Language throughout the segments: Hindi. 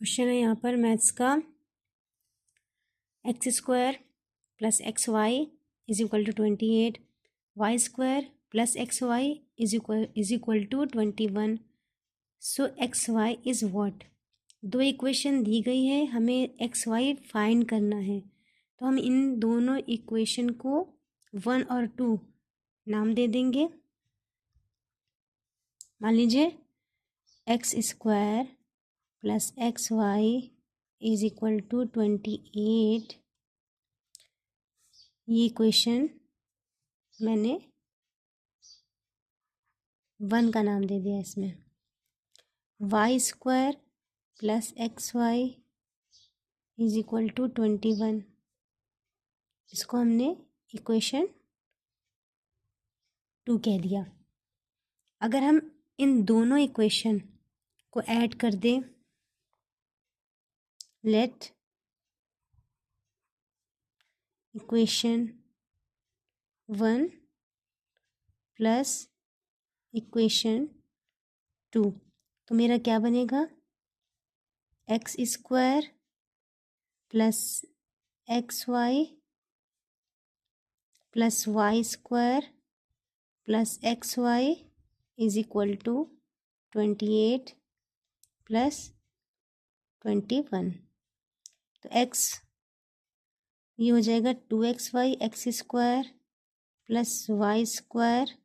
क्वेश्चन है यहाँ पर मैथ्स का x square plus x y is equal to 28, y square plus x y is equal to 21। So x y is what. दो इक्वेशन दी गई है, हमें एक्स वाई फाइंड करना है। तो हम इन दोनों इक्वेशन को 1 और 2 नाम दे देंगे। मान लीजिए x square plus x y is equal to 28। ये इक्वेशन मैंने 1 का नाम दे दिया। इसमें y square plus x y is equal to 21, इसको हमने इक्वेशन 2 कह दिया। अगर हम इन दोनों इक्वेशन को ऐड कर दें, लेट इक्वेशन 1 प्लस इक्वेशन 2, तो मेरा क्या बनेगा? X square plus x y plus y square plus x y is equal to 28 plus 21। तो एक्स ये हो जाएगा 2xy x square plus y square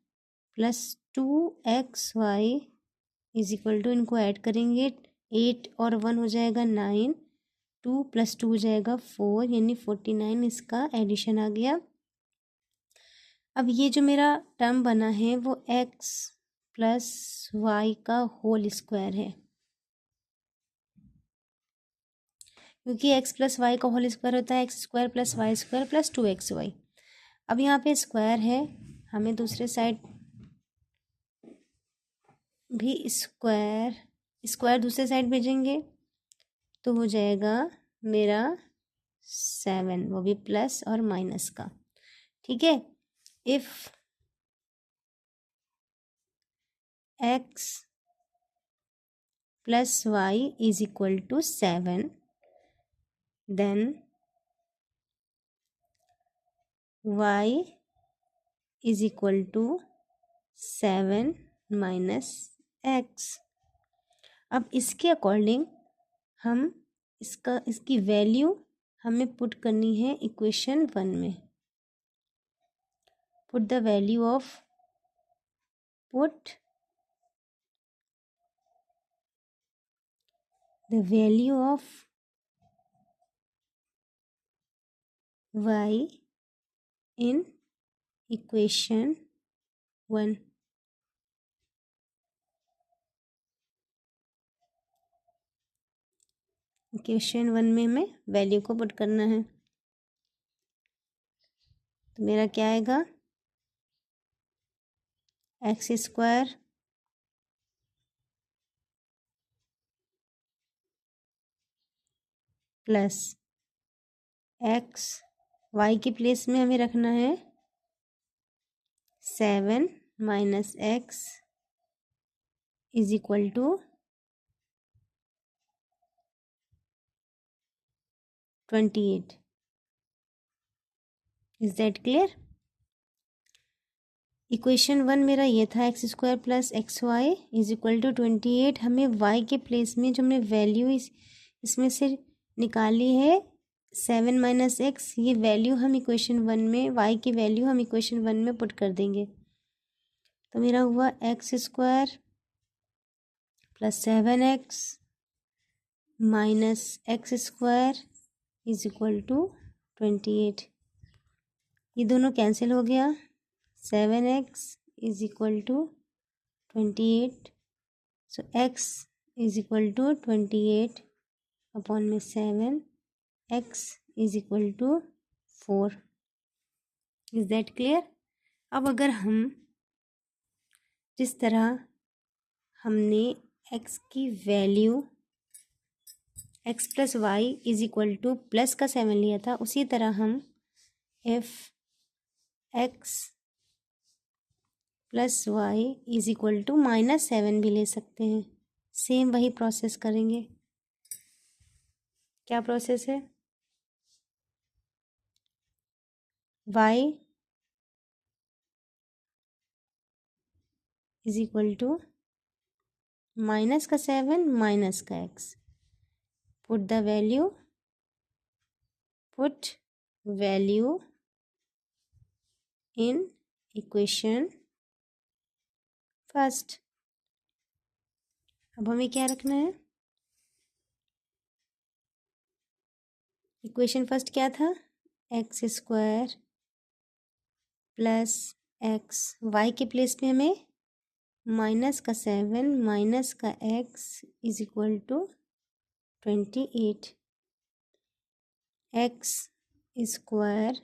plus 2xy is equal to, इनको ऐड करेंगे 8 और 1 हो जाएगा 9, 2 प्लस 2 हो जाएगा 4, यानी 49 इसका एडिशन आ गया। अब ये जो मेरा टर्म बना है वो x प्लस वाई का होल स्क्वायर है, क्योंकि x प्लस वाई का होल स्क्वायर होता है x square plus y square plus 2xy। अब यहाँ पे स्क्वायर है, हमें दूसरे साइड भी स्क्वायर दूसरे साइड भेजेंगे तो हो जाएगा मेरा 7, वो भी प्लस और माइनस का। ठीक है, if x plus y is equal to 7, then y is equal to 7 minus x। अब इसके अकॉर्डिंग हम इसकी वैल्यू हमें पुट करनी है इक्वेशन 1 में। Put the value of y in equation 1। Equation 1 में हमें वैल्यू को पुट करना है, तो मेरा क्या आएगा? X square plus x, y की प्लेस में हमें रखना है 7 minus x is equal to 28। Is that clear? Equation 1 मेरा ये था, x square plus x y is equal to 28। हमें वाई के प्लेस में जो हमने वैल्यू इसमें से निकाली है 7 माइनस एक्स, ये वैल्यू हम इक्वेशन 1 में, वाई की वैल्यू हम इक्वेशन 1 में पुट कर देंगे। तो मेरा हुआ x square plus 7x minus x square is equal to 28। ये दोनों कैंसिल हो गया, 7x is equal to 28। So x is equal to 28 upon में 7, x is equal to 4। Is that clear? अब अगर हम जिस तरह हमने x की value x plus y is equal to plus का 7 लिया था, उसी तरह हम if x plus y is equal to -7 भी ले सकते हैं। सेम वही प्रोसेस करेंगे। क्या प्रोसेस है? y is equal to minus का 7 माइनस का x, put the value, put value in equation first. अब हमें क्या रखना है? इक्वेशन फर्स्ट क्या था? X square plus x, y के प्लेस में हमें माइनस का 7 माइनस का x is equal to 28, x square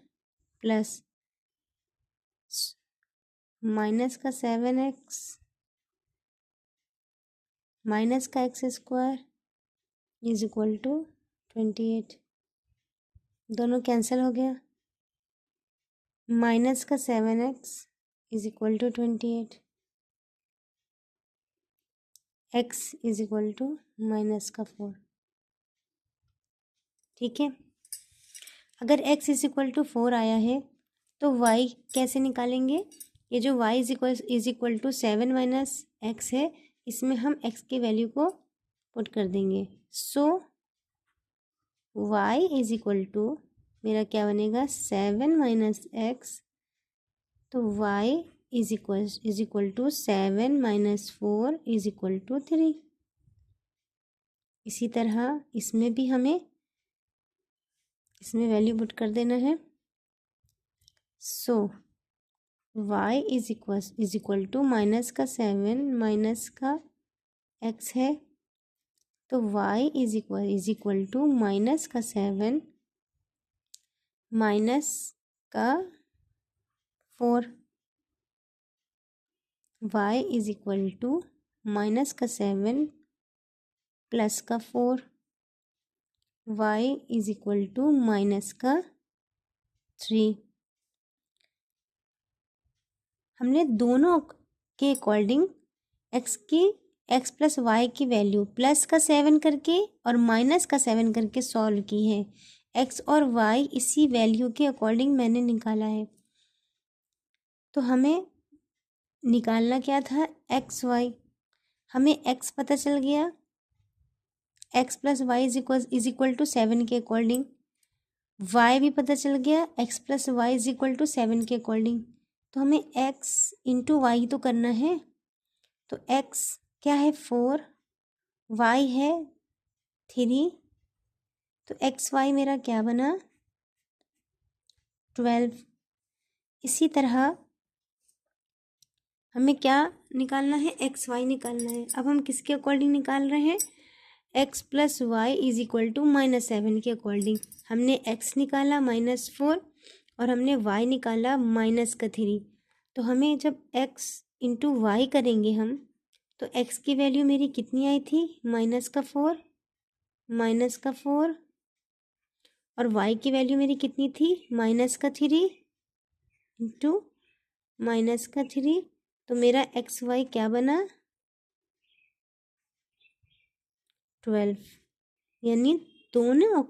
plus minus का 7x माइनस का x स्क्वायर इज इक्वल टू 28, दोनों कैंसिल हो गया। माइनस का 7x is equal to 28, x is equal to minus का 4। ठीक है, अगर x इज इक्वल टू 4 आया है तो y कैसे निकालेंगे? ये जो y is equal to 7 minus x है, इसमें हम x की वैल्यू को पुट कर देंगे। So y is equal to मेरा क्या बनेगा? 7 माइनस एक्स, तो y is equal to 7 minus 4 is equal to 3। इसी तरह इसमें भी हमें इसमें वैल्यू पुट कर देना है। So y is equal to minus का 7 माइनस का x है, तो y is equal to minus का 7 माइनस का 4, y is equal to minus का 7 प्लस का 4, y is equal to minus का 3। हमने दोनों के अकॉर्डिंग x प्लस वाई की वैल्यू प्लस का 7 करके और माइनस का 7 करके सॉल्व की है। x और y इसी वैल्यू के अकॉर्डिंग मैंने निकाला है। तो हमें निकालना क्या था? X Y. हमें x पता चल गया, x plus y is equal to 7 के अकॉर्डिंग, y भी पता चल गया x plus y is equal to 7 के अकॉर्डिंग। तो हमें x इंटू वाई तो करना है। तो x क्या है? 4, y है 3, तो एक्स वाई मेरा क्या बना? 12। इसी तरह हमें क्या निकालना है? एक्स वाई निकालना है। अब हम किसके अकॉर्डिंग निकाल रहे हैं? x plus y is equal to minus 7 के अकॉर्डिंग। हमने x निकाला -4 और हमने y निकाला -3। तो हमें जब x इंटू वाई करेंगे हम, तो x की वैल्यू मेरी कितनी आई थी? -4 और y की वैल्यू मेरी कितनी थी? -3 इंटू -3। तो मेरा एक्स वाई क्या बना? 12। यानी दोनों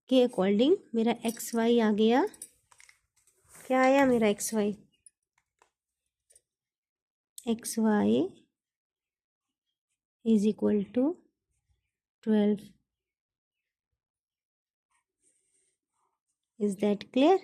के अकॉर्डिंग मेरा एक्स वाई आ गया। क्या आया मेरा x y? X y is equal to 12। Is that clear?